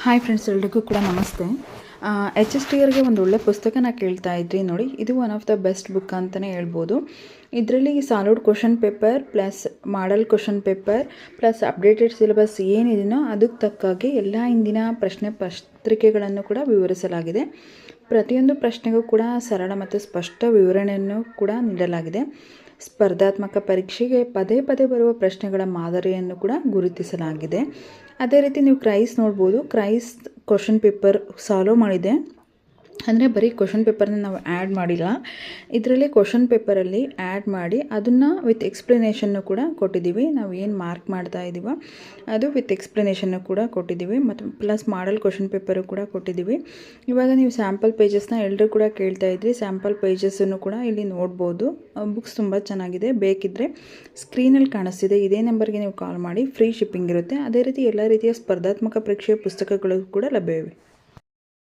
Hi friends, ಎಲ್ರಿಗೂ ಕೂಡ ನಮಸ್ತೆ. ಎಚ್ ಎಸ್ ಟಿಯರ್ಗೆ ಒಂದು ಒಳ್ಳೆ ಪುಸ್ತಕನ ಕೇಳ್ತಾ ಇದ್ರಿ ನೋಡಿ. ಇದು one of the best book ಅಂತಲೇ ಹೇಳ್ಬೋದು. ಇದರಲ್ಲಿ solid question paper plus model question paper plus updated syllabus ಏನಿದೆಯೋ ಅದಕ್ಕೆ ತಕ್ಕಾಗೆ ಎಲ್ಲ ಇಂದಿನ ಪ್ರಶ್ನೆ ಪತ್ರಿಕೆಗಳನ್ನು ಕೂಡ ವಿವರಿಸಲಾಗಿದೆ. ಪ್ರತಿಯೊಂದು ಪ್ರಶ್ನೆಗೂ ಕೂಡ ಸರಳ ಮತ್ತು ಸ್ಪಷ್ಟ ವಿವರಣೆಯನ್ನು ಕೂಡ ನೀಡಲಾಗಿದೆ. ಸ್ಪರ್ಧಾತ್ಮಕ ಪರೀಕ್ಷೆಗೆ ಪದೇ ಪದೇ ಬರುವ ಪ್ರಶ್ನೆಗಳ ಮಾದರಿಯನ್ನು ಕೂಡ ಗುರುತಿಸಲಾಗಿದೆ. ಅದೇ ರೀತಿ ನೀವು ಕ್ರೈಸ್ ನೋಡ್ಬೋದು. ಕ್ರೈಸ್ ಕ್ವಶನ್ ಪೇಪರ್ ಸಾಲ್ವ್ ಮಾಡಿದೆ, ಅಂದರೆ ಬರೀ ಕ್ವಶನ್ ಪೇಪರ್ನ ನಾವು ಆ್ಯಡ್ ಮಾಡಿಲ್ಲ. ಇದರಲ್ಲಿ ಕ್ವಶನ್ ಪೇಪರಲ್ಲಿ ಆ್ಯಡ್ ಮಾಡಿ ಅದನ್ನು ವಿತ್ ಎಕ್ಸ್ಪ್ಲನೇಷನ್ನು ಕೂಡ ಕೊಟ್ಟಿದ್ದೀವಿ. ನಾವು ಏನು ಮಾರ್ಕ್ ಮಾಡ್ತಾ ಇದ್ದೀವೋ ಅದು ವಿತ್ ಎಕ್ಸ್ಪ್ಲನೇಷನ್ನು ಕೂಡ ಕೊಟ್ಟಿದ್ದೀವಿ, ಮತ್ತು ಪ್ಲಸ್ ಮಾಡಲ್ ಕ್ವಶನ್ ಪೇಪರು ಕೂಡ ಕೊಟ್ಟಿದ್ದೀವಿ. ಇವಾಗ ನೀವು ಸ್ಯಾಂಪಲ್ ಪೇಜಸ್ನ ಎಲ್ಲರೂ ಕೂಡ ಕೇಳ್ತಾ ಇದ್ರಿ. ಸ್ಯಾಂಪಲ್ ಪೇಜಸ್ಸನ್ನು ಕೂಡ ಇಲ್ಲಿ ನೋಡ್ಬೋದು. ಬುಕ್ಸ್ ತುಂಬ ಚೆನ್ನಾಗಿದೆ. ಬೇಕಿದ್ದರೆ ಸ್ಕ್ರೀನಲ್ಲಿ ಕಾಣಿಸ್ತಿದೆ, ಇದೇ ನಂಬರ್ಗೆ ನೀವು ಕಾಲ್ ಮಾಡಿ. ಫ್ರೀ ಶಿಪ್ಪಿಂಗ್ ಇರುತ್ತೆ. ಅದೇ ರೀತಿ ಎಲ್ಲ ರೀತಿಯ ಸ್ಪರ್ಧಾತ್ಮಕ ಪರೀಕ್ಷೆಯ ಪುಸ್ತಕಗಳು ಕೂಡ ಲಭ್ಯವಿವೆ.